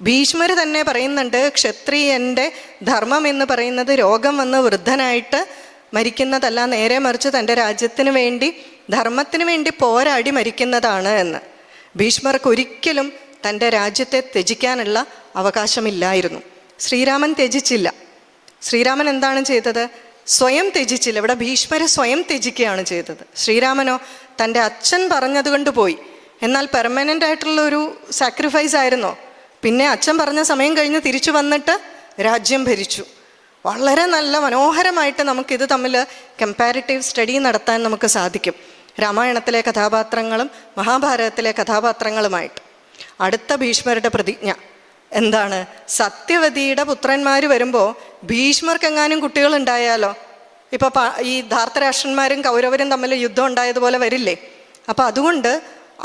ഭീഷ്മർ തന്നെ പറയുന്നുണ്ട്, ക്ഷത്രിയൻ്റെ ധർമ്മം എന്ന് പറയുന്നത് രോഗം വന്ന് വൃദ്ധനായിട്ട് മരിക്കുന്നതല്ല, നേരെ മറിച്ച് തൻ്റെ രാജ്യത്തിന് വേണ്ടി ധർമ്മത്തിന് വേണ്ടി പോരാടി മരിക്കുന്നതാണ് എന്ന്. ഭീഷ്മർക്ക് ഒരിക്കലും തൻ്റെ രാജ്യത്തെ ത്യജിക്കാനുള്ള അവകാശമില്ലായിരുന്നു. ശ്രീരാമൻ ത്യജിച്ചില്ല. ശ്രീരാമൻ എന്താണ് ചെയ്തത്? സ്വയം ത്യജിച്ചില്ല. ഇവിടെ ഭീഷ്മരെ സ്വയം ത്യജിക്കുകയാണ് ചെയ്തത്. ശ്രീരാമനോ തൻ്റെ അച്ഛൻ പറഞ്ഞതുകൊണ്ട് പോയി. എന്നാൽ പെർമനൻ്റ് ആയിട്ടുള്ള ഒരു സാക്രിഫൈസ് ആയിരുന്നോ? പിന്നെ അച്ഛൻ പറഞ്ഞ സമയം കഴിഞ്ഞ് തിരിച്ചു വന്നിട്ട് രാജ്യം ഭരിച്ചു. വളരെ നല്ല മനോഹരമായിട്ട് നമുക്കിത് തമ്മിൽ കമ്പാരിറ്റീവ് സ്റ്റഡി നടത്താൻ നമുക്ക് സാധിക്കും, രാമായണത്തിലെ കഥാപാത്രങ്ങളും മഹാഭാരതത്തിലെ കഥാപാത്രങ്ങളുമായിട്ട്. അടുത്ത ഭീഷ്മരുടെ പ്രതിജ്ഞ എന്താണ്? സത്യവതിയുടെ പുത്രന്മാർ വരുമ്പോൾ ഭീഷ്മർക്കെങ്ങാനും കുട്ടികളുണ്ടായാലോ? ഇപ്പോൾ ഈ ധാർത്തരാഷ്ട്രന്മാരും കൗരവരും തമ്മിൽ യുദ്ധം ഉണ്ടായതുപോലെ വരില്ലേ? അപ്പം അതുകൊണ്ട്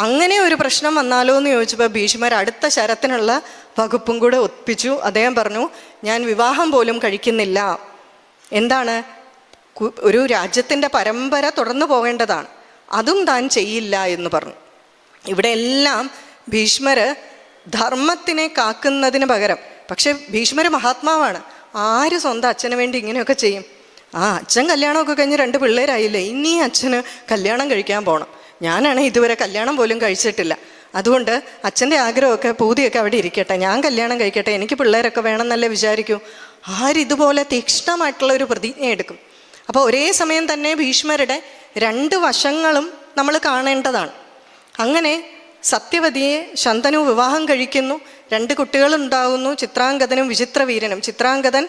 അങ്ങനെ ഒരു പ്രശ്നം വന്നാലോ എന്ന് ചോദിച്ചപ്പോൾ ഭീഷ്മർ അടുത്ത ശരത്തിനുള്ള വകുപ്പും കൂടെ ഒപ്പിച്ചു. അദ്ദേഹം പറഞ്ഞു, ഞാൻ വിവാഹം പോലും കഴിക്കുന്നില്ല. എന്താണ്? ഒരു രാജ്യത്തിൻ്റെ പരമ്പര തുടർന്നു പോകേണ്ടതാണ്, അതും താൻ ചെയ്യില്ല എന്ന് പറഞ്ഞു. ഇവിടെ എല്ലാം ഭീഷ്മർ ധർമ്മത്തിനെ കാക്കുന്നതിന് പകരം, പക്ഷെ ഭീഷ്മർ മഹാത്മാവാണ്. ആര് സ്വന്തം അച്ഛന് വേണ്ടി ഇങ്ങനെയൊക്കെ ചെയ്യും? അച്ഛൻ കല്യാണമൊക്കെ കഴിഞ്ഞ് 2 പിള്ളേരായില്ലേ, ഇനി അച്ഛന് കല്യാണം കഴിക്കാൻ പോകണം. ഞാനാണെങ്കിൽ ഇതുവരെ കല്യാണം പോലും കഴിച്ചിട്ടില്ല. അതുകൊണ്ട് അച്ഛൻ്റെ ആഗ്രഹമൊക്കെ പൂതിയൊക്കെ അവിടെ ഇരിക്കട്ടെ, ഞാൻ കല്യാണം കഴിക്കട്ടെ, എനിക്ക് പിള്ളേരൊക്കെ വേണമെന്നല്ലേ വിചാരിക്കൂ. ആരിതുപോലെ തീക്ഷ്ണമായിട്ടുള്ള ഒരു പ്രതിജ്ഞ എടുക്കും? അപ്പോൾ ഒരേ സമയം തന്നെ ഭീഷ്മരുടെ 2 വശങ്ങളും നമ്മൾ കാണേണ്ടതാണ്. അങ്ങനെ സത്യവതിയെ ശന്തനു വിവാഹം കഴിക്കുന്നു. 2 കുട്ടികളുണ്ടാകുന്നു, ചിത്രാംഗതനും വിചിത്രവീര്യനും. ചിത്രാംഗതൻ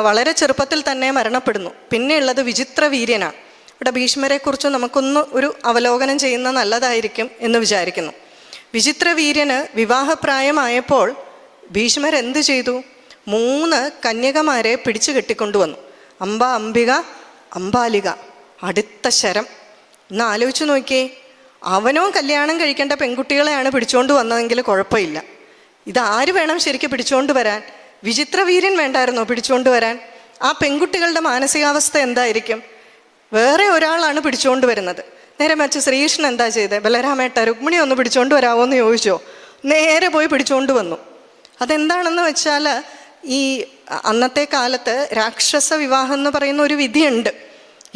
വളരെ ചെറുപ്പത്തിൽ തന്നെ മരണപ്പെടുന്നു. പിന്നെയുള്ളത് വിചിത്രവീര്യനാണ്. ഇവിടെ ഭീഷ്മരെക്കുറിച്ച് നമുക്കൊന്ന് ഒരു അവലോകനം ചെയ്യുന്ന നല്ലതായിരിക്കും എന്ന് വിചാരിക്കുന്നു. വിചിത്രവീര്യന് വിവാഹപ്രായമായപ്പോൾ ഭീഷ്മർ എന്ത് ചെയ്തു? 3 കന്യകമാരെ പിടിച്ചു കെട്ടിക്കൊണ്ടുവന്നു. അംബ, അംബിക, അംബാലിക. അടുത്ത ശരം. ഒന്ന് ആലോചിച്ച് നോക്കിയേ, അവനോ കല്യാണം കഴിക്കേണ്ട പെൺകുട്ടികളെയാണ് പിടിച്ചുകൊണ്ട് വന്നതെങ്കിൽ കുഴപ്പമില്ല. ഇതാര് വേണം ശരിക്കും പിടിച്ചുകൊണ്ട് വരാൻ? വിചിത്രവീര്യൻ വേണ്ടായിരുന്നോ പിടിച്ചുകൊണ്ട് വരാൻ? ആ പെൺകുട്ടികളുടെ മാനസികാവസ്ഥ എന്തായിരിക്കും? വേറെ ഒരാളാണ് പിടിച്ചുകൊണ്ട് വരുന്നത്. നേരെ മറിച്ച് ശ്രീകൃഷ്ണൻ എന്താ ചെയ്തത്? ബലരാമേട്ട, രുക്മിണി ഒന്ന് പിടിച്ചുകൊണ്ട് വരാമോ എന്ന് ചോദിച്ചോ? നേരെ പോയി പിടിച്ചുകൊണ്ട് വന്നു. അതെന്താണെന്ന് വെച്ചാൽ, ഈ അന്നത്തെ കാലത്ത് രാക്ഷസ വിവാഹം എന്ന് പറയുന്ന ഒരു വിധിയുണ്ട്.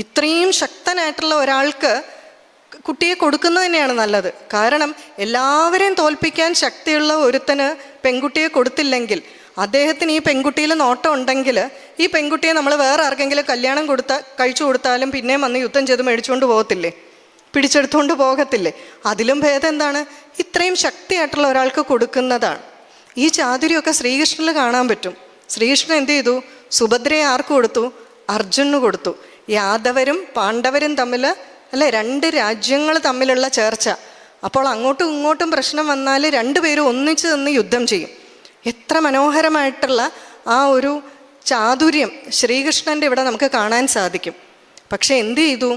ഇത്രയും ശക്തനായിട്ടുള്ള ഒരാൾക്ക് കുട്ടിയെ കൊടുക്കുന്നത് തന്നെയാണ് നല്ലത്. കാരണം എല്ലാവരെയും തോൽപ്പിക്കാൻ ശക്തിയുള്ള ഒരുത്തന് പെൺകുട്ടിയെ കൊടുത്തില്ലെങ്കിൽ, അദ്ദേഹത്തിന് ഈ പെൺകുട്ടിയിൽ നോട്ടം ഉണ്ടെങ്കിൽ, ഈ പെൺകുട്ടിയെ നമ്മൾ വേറെ ആർക്കെങ്കിലും കല്യാണം കഴിച്ചു കൊടുത്താലും പിന്നെയും വന്ന് യുദ്ധം ചെയ്ത് മേടിച്ചുകൊണ്ട് പോകത്തില്ലേ? പിടിച്ചെടുത്തുകൊണ്ട് പോകത്തില്ലേ? അതിലും ഭേദം എന്താണ്? ഇത്രയും ശക്തിയായിട്ടുള്ള ഒരാൾക്ക് കൊടുക്കുന്നതാണ്. ഈ ചാതുര്യമൊക്കെ ശ്രീകൃഷ്ണനിൽ കാണാൻ പറ്റും. ശ്രീകൃഷ്ണൻ എന്ത് ചെയ്തു? സുഭദ്രയെ ആർക്ക് കൊടുത്തു? അർജുനന് കൊടുത്തു. യാദവരും പാണ്ഡവരും തമ്മിൽ, അല്ലെ, 2 രാജ്യങ്ങൾ തമ്മിലുള്ള ചേർച്ച. അപ്പോൾ അങ്ങോട്ടും ഇങ്ങോട്ടും പ്രശ്നം വന്നാൽ 2 പേരും ഒന്നിച്ച് നിന്ന് യുദ്ധം ചെയ്യും. എത്ര മനോഹരമായിട്ടുള്ള ആ ഒരു ചാതുര്യം ശ്രീകൃഷ്ണൻ്റെ ഇവിടെ നമുക്ക് കാണാൻ സാധിക്കും. പക്ഷെ എന്ത് ചെയ്തു?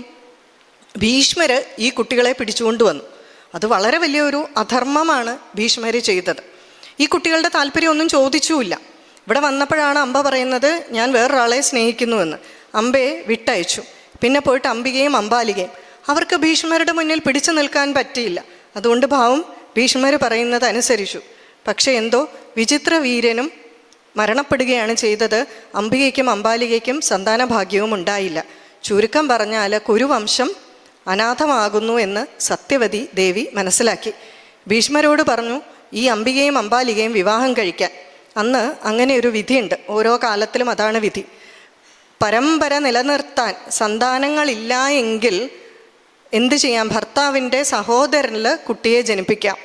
ഭീഷ്മർ ഈ കുട്ടികളെ പിടിച്ചുകൊണ്ട് വന്നു. അത് വളരെ വലിയൊരു അധർമ്മമാണ് ഭീഷ്മർ ചെയ്തത്. ഈ കുട്ടികളുടെ താല്പര്യമൊന്നും ചോദിച്ചുമില്ല. ഇവിടെ വന്നപ്പോഴാണ് അംബ പറയുന്നത്, ഞാൻ വേറൊരാളെ സ്നേഹിക്കുന്നുവെന്ന്. അംബയെ വിട്ടയച്ചു. പിന്നെ പോയിട്ട് അംബികയും അംബാലികയും. അവർക്ക് ഭീഷ്മരുടെ മുന്നിൽ പിടിച്ചു നിൽക്കാൻ പറ്റിയില്ല. അതുകൊണ്ട് ഭാവം ഭീഷ്മർ പറയുന്നത് അനുസരിച്ചു. പക്ഷെ എന്തോ വിചിത്രവീര്യനും മരണപ്പെടുകയാണ് ചെയ്തത്. അംബികയ്ക്കും അംബാലികയ്ക്കും സന്താനഭാഗ്യവും ഉണ്ടായില്ല. ചുരുക്കം പറഞ്ഞാൽ കുരുവംശം അനാഥമാകുന്നു എന്ന് സത്യവതി ദേവി മനസ്സിലാക്കി. ഭീഷ്മരോട് പറഞ്ഞു, ഈ അംബികയും അംബാലികയും വിവാഹം കഴിക്കാൻ. അന്ന് അങ്ങനെ ഒരു വിധിയുണ്ട്, ഓരോ കാലത്തിലും അതാണ് വിധി. പരമ്പര നിലനിർത്താൻ സന്താനങ്ങളില്ല എങ്കിൽ എന്ത് ചെയ്യാം? ഭർത്താവിൻ്റെ സഹോദരനിൽ കുട്ടിയെ ജനിപ്പിക്കാം.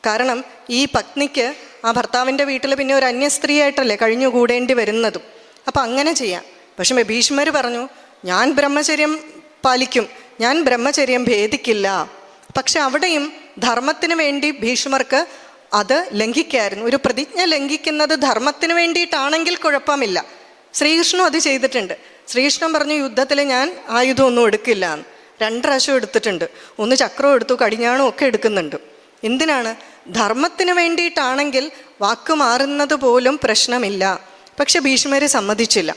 കാരണം ഈ പത്നിക്ക് ആ ഭർത്താവിൻ്റെ വീട്ടിൽ പിന്നെ ഒരു അന്യസ്ത്രീയായിട്ടല്ലേ കഴിഞ്ഞുകൂടേണ്ടി വരുന്നതും. അപ്പം അങ്ങനെ ചെയ്യാം. പക്ഷെ ഭീഷ്മർ പറഞ്ഞു, ഞാൻ ബ്രഹ്മചര്യം പാലിക്കും, ഞാൻ ബ്രഹ്മചര്യം ഭേദിക്കില്ല. പക്ഷെ അവിടെയും ധർമ്മത്തിന് വേണ്ടി ഭീഷ്മർക്ക് അത് ലംഘിക്കായിരുന്നു. ഒരു പ്രതിജ്ഞ ലംഘിക്കുന്നത് ധർമ്മത്തിന് വേണ്ടിയിട്ടാണെങ്കിൽ കുഴപ്പമില്ല. ശ്രീകൃഷ്ണനും അത് ചെയ്തിട്ടുണ്ട്. ശ്രീകൃഷ്ണൻ പറഞ്ഞു, യുദ്ധത്തിൽ ഞാൻ ആയുധമൊന്നും എടുക്കില്ല എന്ന്. 2 പ്രാവശ്യം എടുത്തിട്ടുണ്ട്. ഒന്ന് ചക്രവും എടുത്തു, കടിഞ്ഞാണും ഒക്കെ എടുക്കുന്നുണ്ട്. എന്തിനാണ്? ധർമ്മത്തിന് വേണ്ടിയിട്ടാണെങ്കിൽ വാക്ക് മാറുന്നത് പോലും പ്രശ്നമില്ല. പക്ഷെ ഭീഷ്മർ സമ്മതിച്ചില്ല.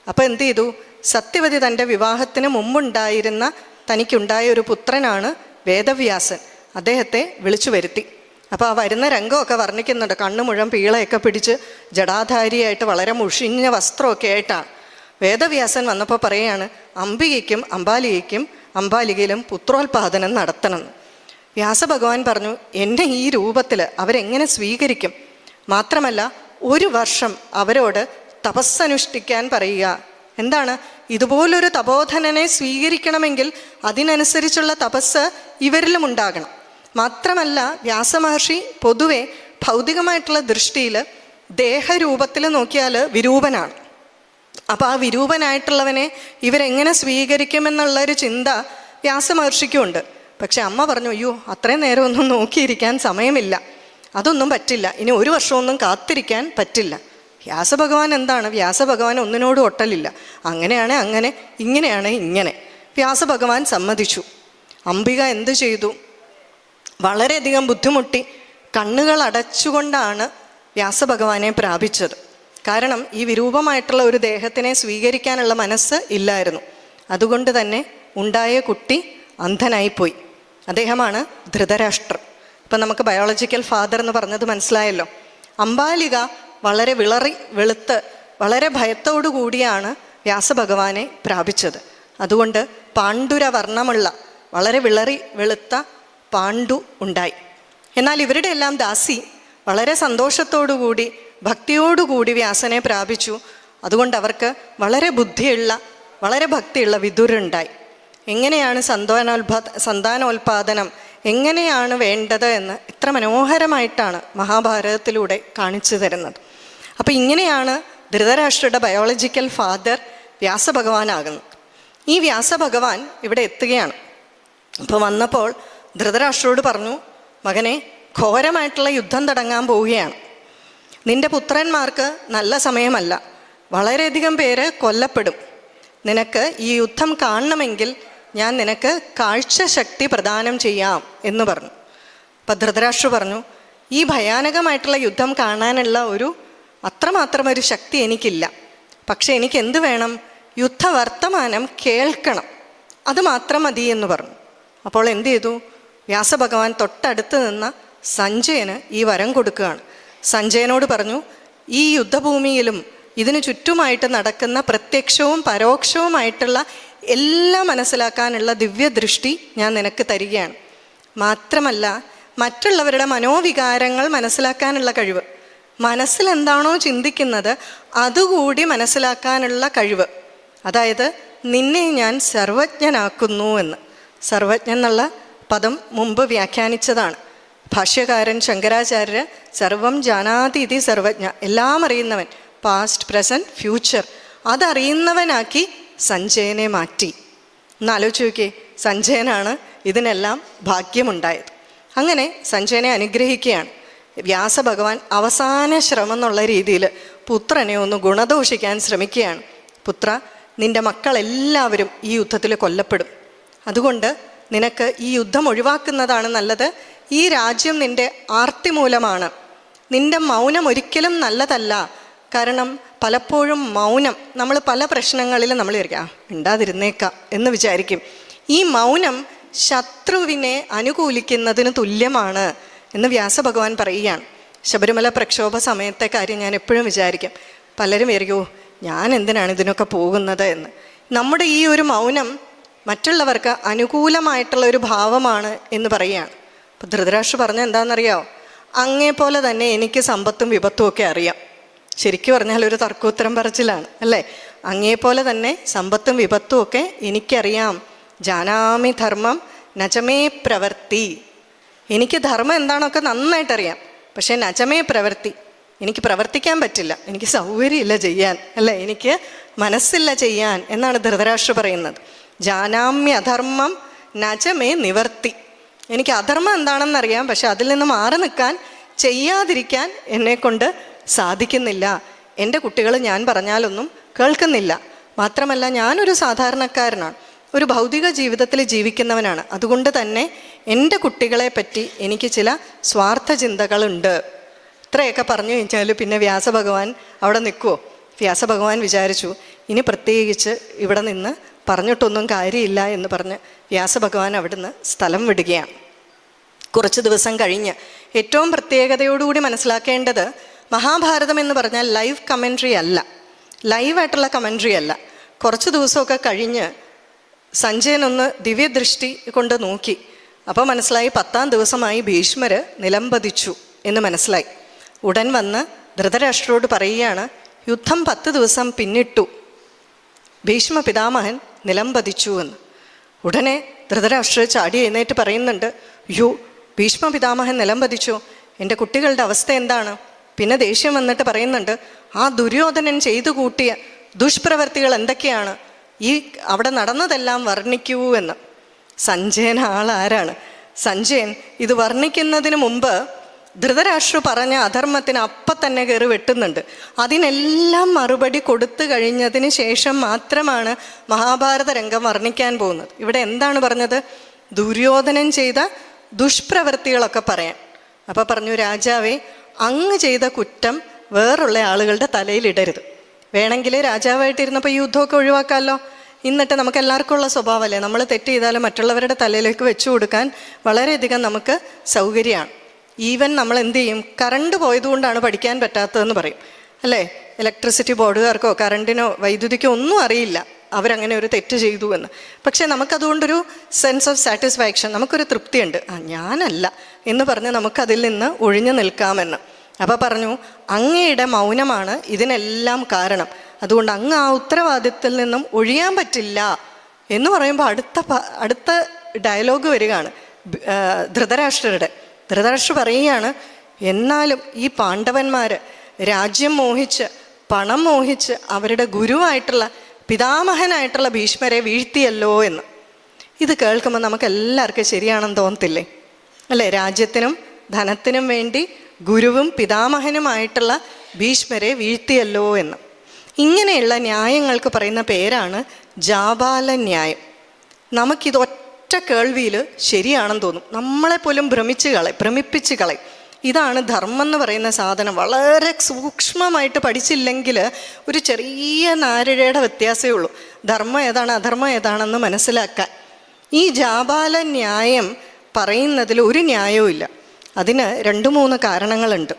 അപ്പോൾ എന്ത് ചെയ്തു? സത്യവതി തൻ്റെ വിവാഹത്തിന് മുമ്പുണ്ടായിരുന്ന തനിക്കുണ്ടായ ഒരു പുത്രനാണ് വേദവ്യാസൻ, അദ്ദേഹത്തെ വിളിച്ചു വരുത്തി. അപ്പോൾ ആ വരുന്ന രംഗമൊക്കെ വർണ്ണിക്കുന്നുണ്ട്. കണ്ണു മുഴുവൻ പീളയൊക്കെ പിടിച്ച് ജടാധാരിയായിട്ട് വളരെ മുഷിഞ്ഞ വസ്ത്രമൊക്കെ ആയിട്ടാണ്. വേദവ്യാസൻ വന്നപ്പോൾ പറയുകയാണ്, അംബികയ്ക്കും അംബാലികയിലും പുത്രോത്പാദനം നടത്തണം. വ്യാസഭഗവാൻ പറഞ്ഞു, എന്നെ ഈ രൂപത്തിൽ അവരെങ്ങനെ സ്വീകരിക്കും? മാത്രമല്ല 1 വർഷം അവരോട് തപസ്സനുഷ്ഠിക്കാൻ പറയുക. എന്താണ്? ഇതുപോലൊരു തപോധനനെ സ്വീകരിക്കണമെങ്കിൽ അതിനനുസരിച്ചുള്ള തപസ് ഇവരിലും ഉണ്ടാകണം. മാത്രമല്ല വ്യാസമഹർഷി പൊതുവെ ഭൗതികമായിട്ടുള്ള ദൃഷ്ടിയിൽ ദേഹരൂപത്തിൽ നോക്കിയാൽ വിരൂപനാണ്. അപ്പോൾ ആ വിരൂപനായിട്ടുള്ളവനെ ഇവരെങ്ങനെ സ്വീകരിക്കുമെന്നുള്ളൊരു ചിന്ത വ്യാസമഹർഷിക്കുമുണ്ട്. പക്ഷെ അമ്മ പറഞ്ഞു, അയ്യോ അത്രയും നേരം ഒന്നും നോക്കിയിരിക്കാൻ സമയമില്ല, അതൊന്നും പറ്റില്ല, ഇനി 1 വർഷമൊന്നും കാത്തിരിക്കാൻ പറ്റില്ല. വ്യാസഭഗവാൻ എന്താണ്? വ്യാസഭഗവാൻ ഒന്നിനോടും ഒട്ടലില്ല. അങ്ങനെയാണ് അങ്ങനെ, ഇങ്ങനെയാണ് ഇങ്ങനെ. വ്യാസഭഗവാൻ സമ്മതിച്ചു. അംബിക എന്ത് ചെയ്തു? വളരെയധികം ബുദ്ധിമുട്ടി കണ്ണുകൾ അടച്ചുകൊണ്ടാണ് വ്യാസഭഗവാനെ പ്രാപിച്ചത്. കാരണം ഈ വിരൂപമായിട്ടുള്ള ഒരു ദേഹത്തിനെ സ്വീകരിക്കാനുള്ള മനസ്സ് ഇല്ലായിരുന്നു. അതുകൊണ്ട് തന്നെ ഉണ്ടായ കുട്ടി അന്ധനായിപ്പോയി. അദ്ദേഹമാണ് ധൃതരാഷ്ട്രർ. ഇപ്പം നമുക്ക് ബയോളജിക്കൽ ഫാദർ എന്ന് പറഞ്ഞത് മനസ്സിലായല്ലോ. അംബാലിക വളരെ വെളുത്ത് വളരെ ഭയത്തോടു കൂടിയാണ് വ്യാസഭഗവാനെ പ്രാപിച്ചത്. അതുകൊണ്ട് പാണ്ഡുരവർണ്ണമുള്ള വളരെ വെളുത്ത പാണ്ഡു ഉണ്ടായി. എന്നാൽ ഇവരുടെ എല്ലാം ദാസി വളരെ സന്തോഷത്തോടുകൂടി ഭക്തിയോടുകൂടി വ്യാസനെ പ്രാപിച്ചു. അതുകൊണ്ട് അവർക്ക് വളരെ ബുദ്ധിയുള്ള വളരെ ഭക്തിയുള്ള വിദുരുണ്ടായി. എങ്ങനെയാണ് സന്താനോൽപാദനം എങ്ങനെയാണ് വേണ്ടത് എന്ന് എത്ര മനോഹരമായിട്ടാണ് മഹാഭാരതത്തിലൂടെ കാണിച്ചു തരുന്നത്. അപ്പോൾ ഇങ്ങനെയാണ് ധൃതരാഷ്ട്രയുടെ ബയോളജിക്കൽ ഫാദർ വ്യാസഭഗവാനാകുന്നത്. ഈ വ്യാസഭഗവാൻ ഇവിടെ എത്തുകയാണ്. അപ്പോൾ വന്നപ്പോൾ ധൃതരാഷ്ട്രരോട് പറഞ്ഞു, മകനെ, ഘോരമായിട്ടുള്ള യുദ്ധം തുടങ്ങാൻ പോവുകയാണ്. നിന്റെ പുത്രന്മാർക്ക് നല്ല സമയമല്ല, വളരെയധികം പേര് കൊല്ലപ്പെടും. നിനക്ക് ഈ യുദ്ധം കാണണമെങ്കിൽ ഞാൻ നിനക്ക് കാഴ്ചശക്തി പ്രദാനം ചെയ്യാം എന്ന് പറഞ്ഞു. അപ്പം ധൃതരാഷ്ട്ര പറഞ്ഞു, ഈ ഭയാനകമായിട്ടുള്ള യുദ്ധം കാണാനുള്ള അത്രമാത്രം ഒരു ശക്തി എനിക്കില്ല. പക്ഷെ എനിക്ക് എന്ത് വേണം? യുദ്ധവർത്തമാനം കേൾക്കണം, അത് മാത്രം മതി എന്ന് പറഞ്ഞു. അപ്പോൾ എന്ത് ചെയ്തു? വ്യാസഭഗവാൻ തൊട്ടടുത്ത് നിന്ന സഞ്ജയന് ഈ വരം കൊടുക്കുകയാണ്. സഞ്ജയനോട് പറഞ്ഞു, ഈ യുദ്ധഭൂമിയിലും ഇതിനു ചുറ്റുമായിട്ട് നടക്കുന്ന പ്രത്യക്ഷവും പരോക്ഷവുമായിട്ടുള്ള എല്ലാം മനസ്സിലാക്കാനുള്ള ദിവ്യദൃഷ്ടി ഞാൻ നിനക്ക് തരികയാണ്. മാത്രമല്ല മറ്റുള്ളവരുടെ മനോവികാരങ്ങൾ മനസ്സിലാക്കാനുള്ള കഴിവ്, മനസ്സിലെന്താണോ ചിന്തിക്കുന്നത് അതുകൂടി മനസ്സിലാക്കാനുള്ള കഴിവ്, അതായത് നിന്നെ ഞാൻ സർവജ്ഞനാക്കുന്നു എന്ന്. സർവജ്ഞൻ എന്നുള്ള പദം മുമ്പ് വ്യാഖ്യാനിച്ചതാണ് ഭാഷ്യകാരൻ ശങ്കരാചാര്യർ. സർവം ജാനാതി ഇതി സർവജ്ഞ, എല്ലാം അറിയുന്നവൻ, പാസ്റ്റ് പ്രസൻറ്റ് ഫ്യൂച്ചർ, അതറിയുന്നവനാക്കി സഞ്ജയനെ മാറ്റി. എന്നാലോചിച്ച് നോക്കിയേ, സഞ്ജയനാണ് ഇതിനെല്ലാം ഭാഗ്യമുണ്ടായത്. അങ്ങനെ സഞ്ജയനെ അനുഗ്രഹിക്കുകയാണ് വ്യാസഭഗവാൻ. അവസാന ശ്രമം എന്നുള്ള രീതിയിൽ പുത്രനെ ഒന്ന് ഗുണദോഷിക്കാൻ ശ്രമിക്കുകയാണ്. പുത്ര, നിന്റെ മക്കളെല്ലാവരും ഈ യുദ്ധത്തിൽ കൊല്ലപ്പെടും. അതുകൊണ്ട് നിനക്ക് ഈ യുദ്ധം ഒഴിവാക്കുന്നതാണ് നല്ലത്. ഈ രാജ്യം നിന്റെ ആർത്തി മൂലമാണ്. നിന്റെ മൗനം ഒരിക്കലും നല്ലതല്ല. കാരണം പലപ്പോഴും മൗനം, നമ്മൾ പല പ്രശ്നങ്ങളിലും നമ്മൾ വിചാരിക്കാം മിണ്ടാതിരുന്നേക്കാം എന്ന് വിചാരിക്കും. ഈ മൗനം ശത്രുവിനെ അനുകൂലിക്കുന്നതിന് തുല്യമാണ് എന്ന് വ്യാസഭഗവാൻ പറയുകയാണ്. ശബരിമല പ്രക്ഷോഭ സമയത്തെ കാര്യം ഞാൻ എപ്പോഴും വിചാരിക്കും. പലരും വിചാരിക്കുമോ ഞാൻ എന്തിനാണ് ഇതിനൊക്കെ പോകുന്നത് എന്ന്. നമ്മുടെ ഈ ഒരു മൗനം മറ്റുള്ളവർക്ക് അനുകൂലമായിട്ടുള്ള ഒരു ഭാവമാണ് എന്ന് പറയുകയാണ്. അപ്പോൾ ധൃതരാഷ്ട്ര പറഞ്ഞ എന്താണെന്നറിയാമോ? അങ്ങേപോലെ തന്നെ എനിക്ക് സമ്പത്തും വിപത്തും ഒക്കെ അറിയാം. ശരിക്കും പറഞ്ഞാൽ ഒരു തർക്കോത്തരം പറച്ചിലാണ് അല്ലേ? അങ്ങേപോലെ തന്നെ സമ്പത്തും വിപത്തും ഒക്കെ എനിക്കറിയാം. ജാനാമി ധർമ്മം നചമേ പ്രവർത്തി, എനിക്ക് ധർമ്മം എന്താണൊക്കെ നന്നായിട്ടറിയാം. പക്ഷേ നചമേ പ്രവർത്തി, എനിക്ക് പ്രവർത്തിക്കാൻ പറ്റില്ല, എനിക്ക് സൗകര്യമില്ല ചെയ്യാൻ, അല്ലേ? എനിക്ക് മനസ്സില്ല ചെയ്യാൻ എന്നാണ് ധൃതരാഷ്ട്ര പറയുന്നത്. ജാനാമ്യ അധർമ്മം നചമേ നിവർത്തി, എനിക്ക് അധർമ്മം എന്താണെന്നറിയാം, പക്ഷെ അതിൽ നിന്ന് മാറി നിൽക്കാൻ ചെയ്യാതിരിക്കാൻ എന്നെക്കൊണ്ട് സാധിക്കുന്നില്ല. എൻ്റെ കുട്ടികൾ ഞാൻ പറഞ്ഞാലൊന്നും കേൾക്കുന്നില്ല. മാത്രമല്ല ഞാനൊരു സാധാരണക്കാരനാണ്, ഒരു ഭൗതിക ജീവിതത്തിൽ ജീവിക്കുന്നവനാണ്. അതുകൊണ്ട് തന്നെ എൻ്റെ കുട്ടികളെ പറ്റി എനിക്ക് ചില സ്വാർത്ഥ ചിന്തകളുണ്ട്. ഇത്രയൊക്കെ പറഞ്ഞു കഴിഞ്ഞാൽ പിന്നെ വ്യാസഭഗവാൻ അവിടെ നിൽക്കുമോ? വ്യാസഭഗവാൻ വിചാരിച്ചു ഇനി പ്രത്യേകിച്ച് ഇവിടെ നിന്ന് പറഞ്ഞിട്ടൊന്നും കാര്യമില്ല എന്ന് പറഞ്ഞ് വ്യാസഭഗവാൻ അവിടുന്ന് സ്ഥലം വിടുകയാണ്. കുറച്ച് ദിവസം കഴിഞ്ഞ് ഏറ്റവും പ്രത്യേകതയോടുകൂടി മനസ്സിലാക്കേണ്ടത്, മഹാഭാരതം എന്ന് പറഞ്ഞാൽ ലൈവ് കമൻട്രി അല്ല, ലൈവായിട്ടുള്ള കമൻട്രി അല്ല. കുറച്ച് ദിവസമൊക്കെ കഴിഞ്ഞ് സഞ്ജയനൊന്ന് ദിവ്യദൃഷ്ടി കൊണ്ട് നോക്കി. അപ്പോൾ മനസ്സിലായി 10-ാം ദിവസമായി ഭീഷ്മർ നിലംപതിച്ചു എന്ന് മനസ്സിലായി. ഉടൻ വന്ന് ധൃതരാഷ്ട്രരോട് പറയുകയാണ്, യുദ്ധം 10 ദിവസം പിന്നിട്ടു, ഭീഷ്മ പിതാമഹൻ നിലംപതിച്ചു എന്ന്. ഉടനെ ധൃതരാഷ്ട്രർ ചാടി എഴുന്നേറ്റ് പറയുന്നുണ്ട്, യോ ഭീഷ്മ പിതാമഹൻ നിലംപതിച്ചു, എൻ്റെ കുട്ടികളുടെ അവസ്ഥ എന്താണ്? പിന്നെ ദേഷ്യം വന്നിട്ട് പറയുന്നുണ്ട്, ആ ദുര്യോധനൻ ചെയ്തു കൂട്ടിയ ദുഷ്പ്രവർത്തികൾ എന്തൊക്കെയാണ്, ഈ അവിടെ നടന്നതെല്ലാം വർണ്ണിക്കൂ എന്ന്. സഞ്ജയൻ ആളാരാണ്? സഞ്ജയൻ ഇത് വർണ്ണിക്കുന്നതിന് മുമ്പ് ധൃതരാഷ്ട്ര പറഞ്ഞ അധർമ്മത്തിന് അപ്പം തന്നെ കയറി വെട്ടുന്നുണ്ട്. അതിനെല്ലാം മറുപടി കൊടുത്തു കഴിഞ്ഞതിന് ശേഷം മാത്രമാണ് മഹാഭാരത രംഗം വർണ്ണിക്കാൻ പോകുന്നത്. ഇവിടെ എന്താണ് പറഞ്ഞത്? ദുര്യോധനൻ ചെയ്ത ദുഷ്പ്രവൃത്തികളൊക്കെ പറയാൻ. അപ്പോൾ പറഞ്ഞു, രാജാവേ, അങ്ങ് ചെയ്ത കുറ്റം വേറുള്ള ആളുകളുടെ തലയിലിടരുത്. വേണമെങ്കിൽ രാജാവായിട്ടിരുന്നപ്പോൾ ഈ യുദ്ധമൊക്കെ ഒഴിവാക്കാമല്ലോ. എന്നിട്ട് നമുക്ക് എല്ലാവർക്കും ഉള്ള സ്വഭാവമല്ലേ, നമ്മൾ തെറ്റ് ചെയ്താലും മറ്റുള്ളവരുടെ തലയിലേക്ക് വെച്ചു കൊടുക്കാൻ വളരെയധികം നമുക്ക് സൗകര്യമാണ്. ഈവൻ നമ്മൾ എന്ത് ചെയ്യും, കറണ്ട് പോയതുകൊണ്ടാണ് പഠിക്കാൻ പറ്റാത്തതെന്ന് പറയും അല്ലേ? ഇലക്ട്രിസിറ്റി ബോർഡുകാർക്കോ കറണ്ടിനോ വൈദ്യുതിക്കോ ഒന്നും അറിയില്ല അവരങ്ങനെ ഒരു തെറ്റ് ചെയ്തു എന്ന്. പക്ഷേ നമുക്കതുകൊണ്ടൊരു സെൻസ് ഓഫ് സാറ്റിസ്ഫാക്ഷൻ, നമുക്കൊരു തൃപ്തിയുണ്ട്, ഞാനല്ല എന്ന് പറഞ്ഞ് നമുക്കതിൽ നിന്ന് ഒഴിഞ്ഞു നിൽക്കാമെന്ന്. അപ്പോൾ പറഞ്ഞു, അങ്ങയുടെ മൗനമാണ് ഇതിനെല്ലാം കാരണം, അതുകൊണ്ട് അങ്ങ് ആ ഉത്തരവാദിത്തത്തിൽ നിന്നും ഒഴിയാൻ പറ്റില്ല എന്ന് പറയുമ്പോൾ അടുത്ത ഡയലോഗ് വരികയാണ് ധൃതരാഷ്ട്രരുടെ. ധൃതരാഷ്ട്ര പറയുകയാണ്, എന്നാലും ഈ പാണ്ഡവന്മാർ രാജ്യം മോഹിച്ച് പണം മോഹിച്ച് അവരുടെ ഗുരുവായിട്ടുള്ള പിതാമഹനായിട്ടുള്ള ഭീഷ്മരെ വീഴ്ത്തിയല്ലോ എന്ന്. ഇത് കേൾക്കുമ്പോൾ നമുക്ക് എല്ലാവർക്കും ശരിയാണെന്ന് തോന്നത്തില്ലേ അല്ലേ? രാജ്യത്തിനും ധനത്തിനും വേണ്ടി ഗുരുവും പിതാമഹനുമായിട്ടുള്ള ഭീഷ്മരെ വീഴ്ത്തിയല്ലോ എന്ന്. ഇങ്ങനെയുള്ള ന്യായങ്ങൾക്ക് പറയുന്ന പേരാണ് ജാബാല ന്യായം. നമുക്കിത് ഒറ്റ കേൾവിയിൽ ശരിയാണെന്ന് തോന്നും, നമ്മളെപ്പോലും ഭ്രമിപ്പിച്ച് കളയും. ഇതാണ് ധർമ്മം എന്ന് പറയുന്ന സാധനം. വളരെ സൂക്ഷ്മമായിട്ട് പഠിച്ചില്ലെങ്കിൽ ഒരു ചെറിയ നാരിഴയുടെ വ്യത്യാസമേ ഉള്ളൂ ധർമ്മം ഏതാണ് അധർമ്മം ഏതാണെന്ന് മനസ്സിലാക്കാൻ. ഈ ജാബാല ന്യായം പറയുന്നതിൽ ഒരു ന്യായവും ഇല്ല. അതിന് 2-3 കാരണങ്ങളുണ്ട്.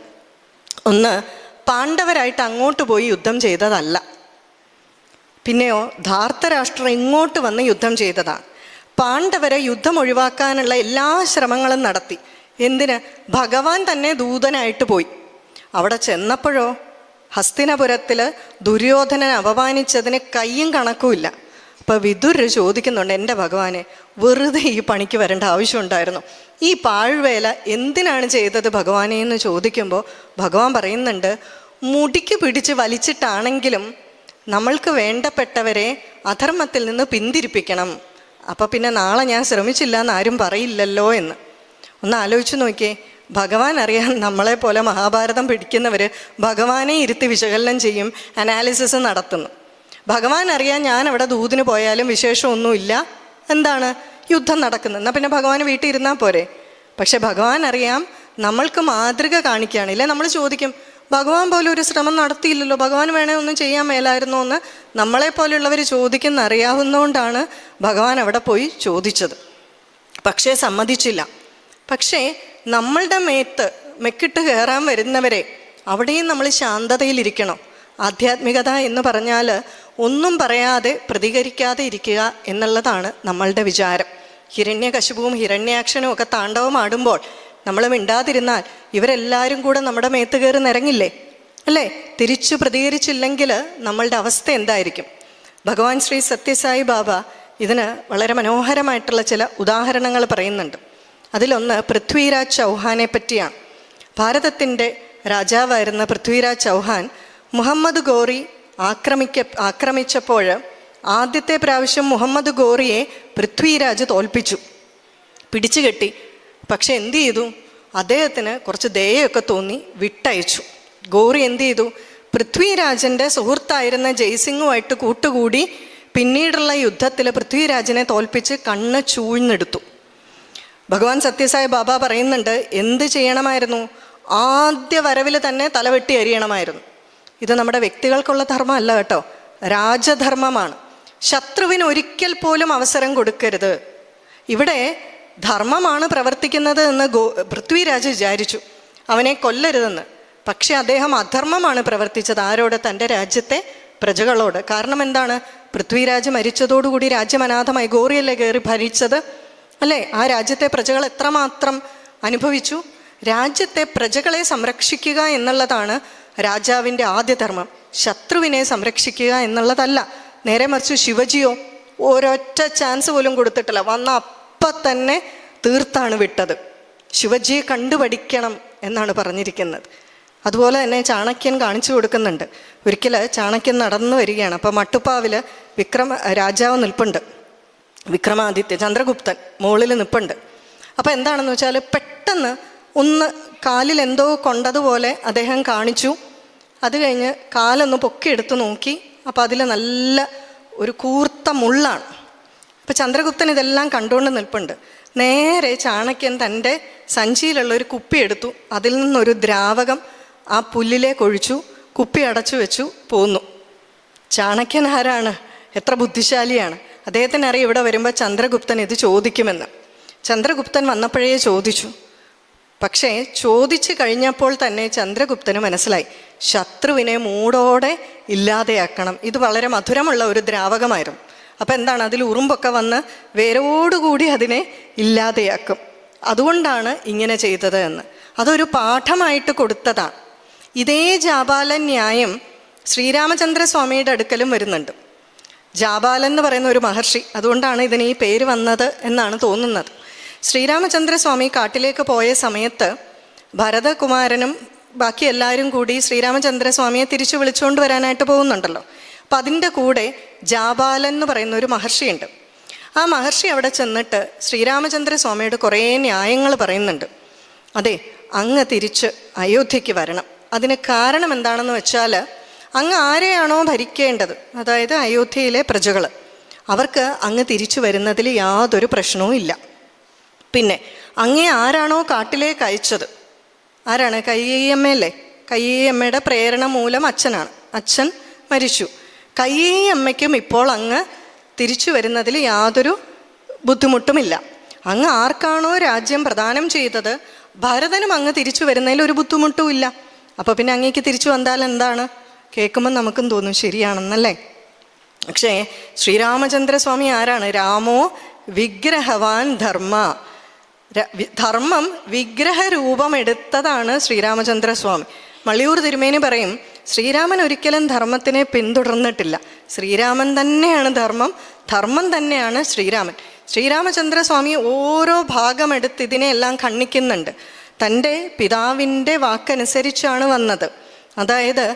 ഒന്ന്, പാണ്ഡവരായിട്ട് അങ്ങോട്ട് പോയി യുദ്ധം ചെയ്തതല്ല. പിന്നെയോ ധാർത്തരാഷ്ട്രം ഇങ്ങോട്ട് വന്ന് യുദ്ധം ചെയ്തതാണ്. പാണ്ഡവരെ യുദ്ധം ഒഴിവാക്കാനുള്ള എല്ലാ ശ്രമങ്ങളും നടത്തി. എന്തിന്? ഭഗവാൻ തന്നെ ദൂതനായിട്ട് പോയി. അവിടെ ചെന്നപ്പോഴോ ഹസ്തിനപുരത്തിൽ ദുര്യോധനൻ അപമാനിച്ചതിന് കയ്യും കണക്കുമില്ല. അപ്പോൾ വിദുരർ ചോദിക്കുന്നുണ്ട്, എൻ്റെ ഭഗവാനെ, വെറുതെ ഈ പണിക്ക് വരേണ്ട ആവശ്യമുണ്ടായിരുന്നു, ഈ പാഴ്വേല എന്തിനാണ് ചെയ്തത് ഭഗവാനെ എന്ന് ചോദിക്കുമ്പോൾ ഭഗവാൻ പറയുന്നുണ്ട്, മുടിക്ക് പിടിച്ച് വലിച്ചിട്ടാണെങ്കിലും നമ്മൾക്ക് വേണ്ടപ്പെട്ടവരെ അധർമ്മത്തിൽ നിന്ന് പിന്തിരിപ്പിക്കണം. അപ്പം പിന്നെ നാളെ ഞാൻ ശ്രമിച്ചില്ല എന്ന് ആരും പറയില്ലല്ലോ എന്ന്. ഒന്ന് ആലോചിച്ച് നോക്കിയേ, ഭഗവാൻ അറിയാൻ നമ്മളെപ്പോലെ മഹാഭാരതം പിടിക്കുന്നവർ ഭഗവാനെ ഇരുത്തി വിശകലനം ചെയ്യും, അനാലിസിസ് നടത്തുന്നു. ഭഗവാൻ അറിയാൻ ഞാൻ അവിടെ ദൂതിന് പോയാലും വിശേഷമൊന്നുമില്ല, എന്താണ് യുദ്ധം നടക്കുന്നത്, എന്നാൽ പിന്നെ ഭഗവാൻ വീട്ടിൽ ഇരുന്നാൽ പോരെ. പക്ഷെ ഭഗവാൻ അറിയാം നമ്മൾക്ക് മാതൃക കാണിക്കുകയാണ്. ഇല്ലേ, നമ്മൾ ചോദിക്കും, ഭഗവാൻ പോലും ഒരു ശ്രമം നടത്തിയില്ലല്ലോ, ഭഗവാൻ വേണേ ഒന്നും ചെയ്യാൻ മേലായിരുന്നോ എന്ന് നമ്മളെപ്പോലുള്ളവർ ചോദിക്കുന്ന അറിയാവുന്നതുകൊണ്ടാണ് ഭഗവാൻ അവിടെ പോയി ചോദിച്ചത്. പക്ഷേ സമ്മതിച്ചില്ല. പക്ഷേ നമ്മളുടെ മെക്കിട്ട് കയറാൻ വരുന്നവരെ അവിടെയും നമ്മൾ ശാന്തതയിലിരിക്കണം. ആധ്യാത്മികത എന്ന് പറഞ്ഞാൽ ഒന്നും പറയാതെ പ്രതികരിക്കാതെ ഇരിക്കുക എന്നുള്ളതാണ് നമ്മളുടെ വിചാരം. ഹിരണ്യകശിപുവും ഹിരണ്യാക്ഷനും ഒക്കെ താണ്ഡവമാടുമ്പോൾ നമ്മൾ മിണ്ടാതിരുന്നാൽ ഇവരെല്ലാവരും കൂടെ നമ്മുടെ മേത്ത് കയറി നിരങ്ങില്ലേ അല്ലേ? തിരിച്ചു പ്രതികരിച്ചില്ലെങ്കിൽ നമ്മളുടെ അവസ്ഥ എന്തായിരിക്കും? ഭഗവാൻ ശ്രീ സത്യസായി ബാബ ഇതിന് വളരെ മനോഹരമായിട്ടുള്ള ചില ഉദാഹരണങ്ങൾ പറയുന്നുണ്ട്. അതിലൊന്ന് പൃഥ്വിരാജ് ചൗഹാനെ പറ്റിയാണ്. ഭാരതത്തിൻ്റെ രാജാവായിരുന്ന പൃഥ്വിരാജ് ചൗഹാൻ മുഹമ്മദ് ഗോറി ആക്രമിച്ചപ്പോൾ ആദ്യത്തെ പ്രാവശ്യം മുഹമ്മദ് ഗോറിയെ പൃഥ്വിരാജ് തോൽപ്പിച്ചു, പിടിച്ചു കെട്ടി. പക്ഷെ എന്തു ചെയ്തു? അദ്ദേഹത്തിന് കുറച്ച് ദയൊക്കെ തോന്നി വിട്ടയച്ചു. ഗോറി എന്തു ചെയ്തു? പൃഥ്വിരാജൻ്റെ സുഹൃത്തായിരുന്ന ജയ്സിംഗുമായിട്ട് കൂട്ടുകൂടി പിന്നീടുള്ള യുദ്ധത്തിൽ പൃഥ്വിരാജിനെ തോൽപ്പിച്ച് കണ്ണ് ചൂഴ്ന്നെടുത്തു. ഭഗവാൻ സത്യസായി ബാബ പറയുന്നുണ്ട്, എന്ത് ചെയ്യണമായിരുന്നു? ആദ്യ വരവിൽ തന്നെ തലവെട്ടി എറിയണമായിരുന്നു. ഇത് നമ്മുടെ വ്യക്തികൾക്കുള്ള ധർമ്മമല്ല കേട്ടോ, രാജധർമ്മമാണ്. ശത്രുവിന് ഒരിക്കൽ പോലും അവസരം കൊടുക്കരുത്. ഇവിടെ ധർമ്മമാണ് പ്രവർത്തിക്കുന്നത് എന്ന് പൃഥ്വിരാജ് വിചാരിച്ചു, അവനെ കൊല്ലരുതെന്ന്. പക്ഷെ അദ്ദേഹം അധർമ്മമാണ് പ്രവർത്തിച്ചത്. ആരോട്? തൻ്റെ രാജ്യത്തെ പ്രജകളോട്. കാരണം എന്താണ്? പൃഥ്വിരാജ് മരിച്ചതോടുകൂടി രാജ്യം അനാഥമായി. ഗോറിയല്ലേ കയറി ഭരിച്ചത് അല്ലേ? ആ രാജ്യത്തെ പ്രജകൾ എത്രമാത്രം അനുഭവിച്ചു. രാജ്യത്തെ പ്രജകളെ സംരക്ഷിക്കുക എന്നുള്ളതാണ് രാജാവിൻ്റെ ആദ്യ ധർമ്മം. ശത്രുവിനെ സംരക്ഷിക്കുക എന്നുള്ളതല്ല. നേരെ മറിച്ച് ശിവജിയോ ഒരൊറ്റ ചാൻസ് പോലും കൊടുത്തിട്ടില്ല. വന്ന അപ്പം തന്നെ തീർത്താണ് വിട്ടത്. ശിവജിയെ കണ്ടുപഠിക്കണം എന്നാണ് പറഞ്ഞിരിക്കുന്നത്. അതുപോലെ തന്നെ ചാണക്യൻ കാണിച്ചു കൊടുക്കുന്നുണ്ട്. ഒരിക്കൽ ചാണക്യൻ നടന്നു വരികയാണ്. അപ്പോൾ മട്ടുപ്പാവിൽ രാജാവ് നിൽപ്പുണ്ട്. വിക്രമാദിത്യ ചന്ദ്രഗുപ്തൻ മുകളിൽ നിൽപ്പുണ്ട്. അപ്പോൾ എന്താണെന്ന് വെച്ചാൽ പെട്ടെന്ന് ഒന്ന് കാലിൽ എന്തോ കൊണ്ടതുപോലെ അദ്ദേഹം കാണിച്ചു. അത് കഴിഞ്ഞ് കാലൊന്ന് പൊക്കിയെടുത്ത് നോക്കി. അപ്പോൾ അതിൽ നല്ല ഒരു കൂർത്ത മുള്ളാണ്. അപ്പോൾ ചന്ദ്രഗുപ്തൻ ഇതെല്ലാം കണ്ടുകൊണ്ട് നിൽപ്പുണ്ട്. നേരെ ചാണക്യൻ തൻ്റെ സഞ്ചിയിലുള്ള ഒരു കുപ്പി എടുത്തു. അതിൽ നിന്നൊരു ദ്രാവകം ആ പുല്ലിലേക്ക് ഒഴിച്ചു, കുപ്പി അടച്ചു വെച്ചു, പോന്നു. ചാണക്യൻ ആരാണ്? എത്ര ബുദ്ധിശാലിയാണ്. അദ്ദേഹത്തിന് അറിയാം ഇവിടെ വരുമ്പോൾ ചന്ദ്രഗുപ്തൻ ഇത് ചോദിക്കുമെന്ന്. ചന്ദ്രഗുപ്തൻ വന്നപ്പോഴേ ചോദിച്ചു. പക്ഷേ ചോദിച്ചു കഴിഞ്ഞപ്പോൾ തന്നെ ചന്ദ്രഗുപ്തന് മനസ്സിലായി, ശത്രുവിനെ മൂടോടെ ഇല്ലാതെയാക്കണം. ഇത് വളരെ മധുരമുള്ള ഒരു ദ്രാവകമായിരുന്നു. അപ്പം എന്താണ്? അതിൽ ഉറുമ്പൊക്കെ വന്ന് വേരോടുകൂടി അതിനെ ഇല്ലാതെയാക്കും. അതുകൊണ്ടാണ് ഇങ്ങനെ ചെയ്തത് എന്ന് അതൊരു പാഠമായിട്ട് കൊടുത്തതാണ്. ഇതേ ജാബാലൻ ന്യായം ശ്രീരാമചന്ദ്രസ്വാമിയുടെ അടുക്കലും വരുന്നുണ്ട്. ജാബാലൻ എന്ന് പറയുന്ന ഒരു മഹർഷി, അതുകൊണ്ടാണ് ഇതിന് ഈ പേര് വന്നത് എന്നാണ് തോന്നുന്നത്. ശ്രീരാമചന്ദ്രസ്വാമി കാട്ടിലേക്ക് പോയ സമയത്ത് ഭരതകുമാരനും ബാക്കി എല്ലാവരും കൂടി ശ്രീരാമചന്ദ്രസ്വാമിയെ തിരിച്ചു വിളിച്ചുകൊണ്ട് വരാനായിട്ട് പോകുന്നുണ്ടല്ലോ. അപ്പം അതിൻ്റെ കൂടെ ജാബാലൻ എന്ന് പറയുന്ന ഒരു മഹർഷിയുണ്ട്. ആ മഹർഷി അവിടെ ചെന്നിട്ട് ശ്രീരാമചന്ദ്രസ്വാമിയോട് കുറേ ന്യായങ്ങൾ പറയുന്നുണ്ട്. അതെ, അങ്ങ് തിരിച്ച് അയോധ്യയ്ക്ക് വരണം. അതിന് കാരണം എന്താണെന്ന് വെച്ചാൽ, അങ്ങ് ആരെയാണോ ഭരിക്കേണ്ടത്, അതായത് അയോധ്യയിലെ പ്രജകൾ, അവർക്ക് അങ്ങ് തിരിച്ചു വരുന്നതിൽ യാതൊരു പ്രശ്നവും ഇല്ല. പിന്നെ അങ്ങേ ആരാണോ കാട്ടിലേക്ക് അയച്ചത്, ആരാണ്? കൈയ്യമ്മയല്ലേ? കൈയ്യമ്മയുടെ പ്രേരണ മൂലം അച്ഛനാണ്. അച്ഛൻ മരിച്ചു. കൈയ്യമ്മയ്ക്കും ഇപ്പോൾ അങ്ങ് തിരിച്ചു വരുന്നതിൽ യാതൊരു ബുദ്ധിമുട്ടുമില്ല. അങ്ങ് ആർക്കാണോ രാജ്യം പ്രദാനം ചെയ്തത്, ഭരതനും അങ്ങ് തിരിച്ചു വരുന്നതിൽ ഒരു ബുദ്ധിമുട്ടും ഇല്ല. അപ്പോൾ പിന്നെ അങ്ങേക്ക് തിരിച്ചു വന്നാൽ എന്താണ്? കേൾക്കുമ്പോൾ നമുക്കും തോന്നും ശരിയാണെന്നല്ലേ. പക്ഷേ ശ്രീരാമചന്ദ്രസ്വാമി ആരാണ്? രാമോ വിഗ്രഹവാൻ ധർമ്മ. ധർമ്മം വിഗ്രഹരൂപമെടുത്തതാണ് ശ്രീരാമചന്ദ്രസ്വാമി. മള്ളിയൂർ തിരുമേനി പറയും, ശ്രീരാമൻ ഒരിക്കലും ധർമ്മത്തിനെ പിന്തുടർന്നിട്ടില്ല. ശ്രീരാമൻ തന്നെയാണ് ധർമ്മം, ധർമ്മം തന്നെയാണ് ശ്രീരാമൻ. ശ്രീരാമചന്ദ്രസ്വാമി ഓരോ ഭാഗമെടുത്ത് ഇതിനെയെല്ലാം ഖണ്ഡിക്കുന്നുണ്ട്. തൻ്റെ പിതാവിൻ്റെ വാക്കനുസരിച്ചാണ് വന്നത്. അതായത്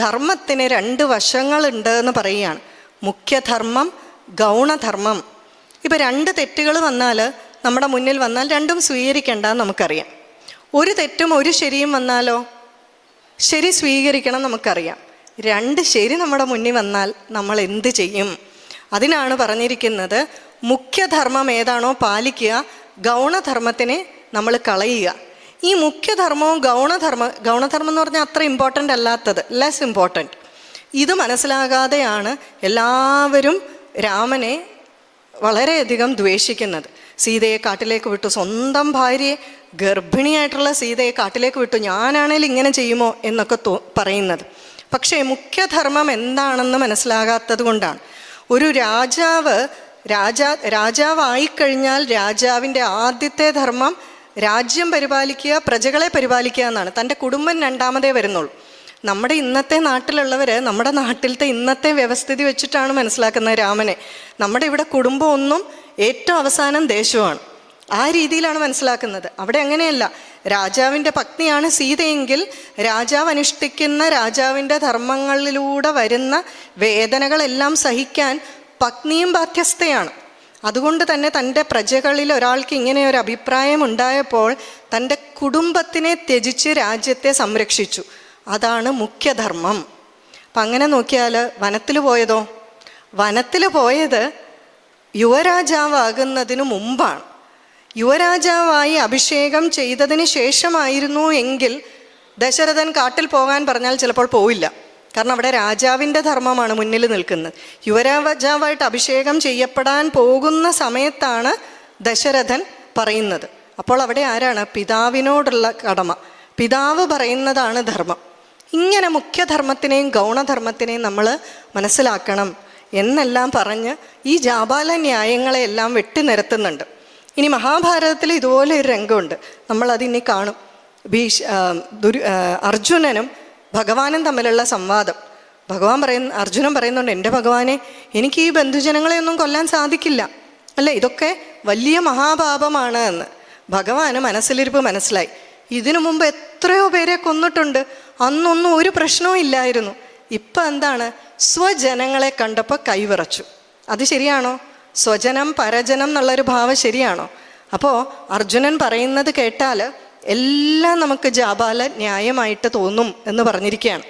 ധർമ്മത്തിന് രണ്ട് വശങ്ങളുണ്ട് എന്ന് പറയുകയാണ്. മുഖ്യധർമ്മം, ഗൗണധർമ്മം. ഇപ്പം രണ്ട് തെറ്റുകൾ വന്നാൽ, നമ്മുടെ മുന്നിൽ വന്നാൽ രണ്ടും സ്വീകരിക്കേണ്ടെന്ന് നമുക്കറിയാം. ഒരു തെറ്റും ഒരു ശരിയും വന്നാലോ, ശരി സ്വീകരിക്കണം നമുക്കറിയാം. രണ്ട് ശരി നമ്മുടെ മുന്നിൽ വന്നാൽ നമ്മൾ എന്ത് ചെയ്യും? അതിനാണ് പറഞ്ഞിരിക്കുന്നത്, മുഖ്യധർമ്മം ഏതാണോ പാലിക്കുക, ഗൗണധർമ്മത്തിനെ നമ്മൾ കളയുക. ഈ മുഖ്യധർമ്മവും ഗൗണധർമ്മം എന്ന് പറഞ്ഞാൽ അത്ര ഇമ്പോർട്ടൻ്റ് അല്ലാത്തത്, ലെസ് ഇമ്പോർട്ടൻറ്റ്, ഇത് മനസ്സിലാകാതെയാണ് എല്ലാവരും രാമനെ വളരെയധികം ദ്വേഷിക്കുന്നത്. സീതയെ കാട്ടിലേക്ക് വിട്ടു, സ്വന്തം ഭാര്യയെ, ഗർഭിണിയായിട്ടുള്ള സീതയെ കാട്ടിലേക്ക് വിട്ടു, ഞാനാണേലും ഇങ്ങനെ ചെയ്യുമോ എന്നൊക്കെ പറയുന്നത്. പക്ഷേ മുഖ്യധർമ്മം എന്താണെന്ന് മനസ്സിലാകാത്തത് കൊണ്ടാണ്. ഒരു രാജാവായിക്കഴിഞ്ഞാൽ രാജാവിൻ്റെ ആദ്യത്തെ ധർമ്മം രാജ്യം പരിപാലിക്കുക, പ്രജകളെ പരിപാലിക്കുക എന്നാണ്. തൻ്റെ കുടുംബം രണ്ടാമതേ വരുന്നുള്ളൂ. നമ്മുടെ ഇന്നത്തെ നാട്ടിലുള്ളവർ നമ്മുടെ നാട്ടിലത്തെ ഇന്നത്തെ വ്യവസ്ഥിതി വെച്ചിട്ടാണ് മനസ്സിലാക്കുന്നത് രാമനെ. നമ്മുടെ ഇവിടെ കുടുംബം ഒന്നും ഏറ്റവും അവസാനം ദേശമാണ്. ആ രീതിയിലാണ് മനസ്സിലാക്കുന്നത്. അവിടെ അങ്ങനെയല്ല. രാജാവിൻ്റെ പത്നിയാണ് സീതയെങ്കിൽ രാജാവ് അനുഷ്ഠിക്കുന്ന രാജാവിൻ്റെ ധർമ്മങ്ങളിലൂടെ വരുന്ന വേദനകളെല്ലാം സഹിക്കാൻ പത്നിയും ബാധ്യസ്ഥയാണ്. അതുകൊണ്ട് തന്നെ തൻ്റെ പ്രജകളിൽ ഒരാൾക്ക് ഇങ്ങനെ ഒരു അഭിപ്രായം ഉണ്ടായപ്പോൾ തൻ്റെ കുടുംബത്തിനെ ത്യജിച്ച് രാജ്യത്തെ സംരക്ഷിച്ചു. അതാണ് മുഖ്യധർമ്മം. അപ്പം അങ്ങനെ നോക്കിയാൽ വനത്തിൽ പോയതോ? വനത്തിൽ പോയത് യുവരാജാവാകുന്നതിനു മുമ്പാണ്. യുവരാജാവായി അഭിഷേകം ചെയ്തതിന് ശേഷമായിരുന്നു എങ്കിൽ ദശരഥൻ കാട്ടിൽ പോകാൻ പറഞ്ഞാൽ ചിലപ്പോൾ പോവില്ല. കാരണം അവിടെ രാജാവിൻ്റെ ധർമ്മമാണ് മുന്നിൽ നിൽക്കുന്നത്. യുവരാജാവായിട്ട് അഭിഷേകം ചെയ്യപ്പെടാൻ പോകുന്ന സമയത്താണ് ദശരഥൻ പറയുന്നത്. അപ്പോൾ അവിടെ ആരാണ്? പിതാവിനോടുള്ള കടമ. പിതാവ് പറയുന്നതാണ് ധർമ്മം. ഇങ്ങനെ മുഖ്യധർമ്മത്തിനെയും ഗൗണധർമ്മത്തിനെയും നമ്മൾ മനസ്സിലാക്കണം എന്നെല്ലാം പറഞ്ഞ് ഈ ജാബാല ന്യായങ്ങളെയെല്ലാം വെട്ടിനിരത്തുന്നുണ്ട്. ഇനി മഹാഭാരതത്തിൽ ഇതുപോലെ ഒരു രംഗമുണ്ട്, നമ്മളതിനി കാണും. അർജുനനും ഭഗവാനും തമ്മിലുള്ള സംവാദം. അർജുനൻ പറയുന്നുണ്ട്, എൻ്റെ ഭഗവാനെ, എനിക്ക് ഈ ബന്ധുജനങ്ങളെയൊന്നും കൊല്ലാൻ സാധിക്കില്ല, അല്ലേ, ഇതൊക്കെ വലിയ മഹാപാപമാണ് എന്ന്. ഭഗവാന് മനസ്സിലിരിപ്പ് മനസ്സിലായി. ഇതിനു മുമ്പ് എത്രയോ പേരെ കൊന്നിട്ടുണ്ട്, അന്നൊന്നും ഒരു പ്രശ്നവും ഇല്ലായിരുന്നു. ഇപ്പം എന്താണ്? സ്വജനങ്ങളെ കണ്ടപ്പോൾ കൈവിറച്ചു. അത് ശരിയാണോ? സ്വജനം പരജനം എന്നുള്ളൊരു ഭാവം ശരിയാണോ? അപ്പോൾ അർജുനൻ പറയുന്നത് കേട്ടാൽ എല്ലാം നമുക്ക് ജാബാല ന്യായമായിട്ട് തോന്നും എന്ന് പറഞ്ഞിരിക്കുകയാണ്.